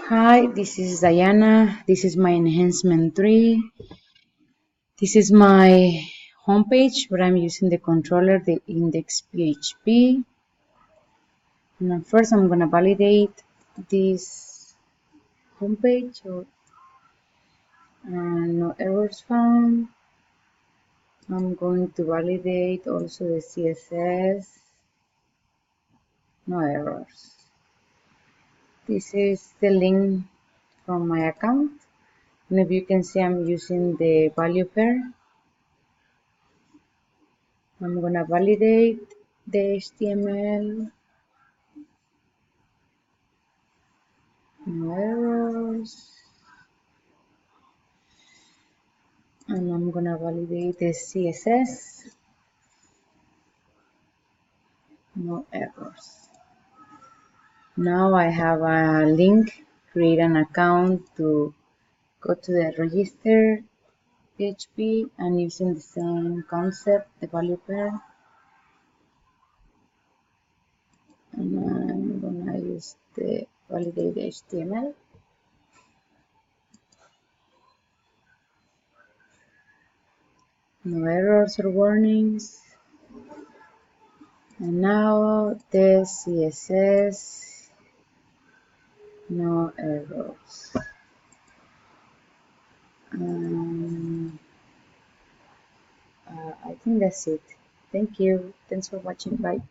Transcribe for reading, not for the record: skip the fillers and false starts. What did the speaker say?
Hi, this is Diana. This is my enhancement 3. This is my homepage where I'm using the controller, the index PHP. And first I'm going to validate this homepage. No errors found. I'm going to validate also the CSS. No errors. This is the link from my account. And if you can see, I'm using the value pair. I'm gonna validate the HTML. No errors. And I'm gonna validate the CSS. No errors. Now I have a link, create an account to go to the register PHP and using the same concept, the value pair. And I'm gonna use the validate HTML. No errors or warnings. And now the CSS, no errors. I think that's it. Thank you. Thanks for watching. Bye.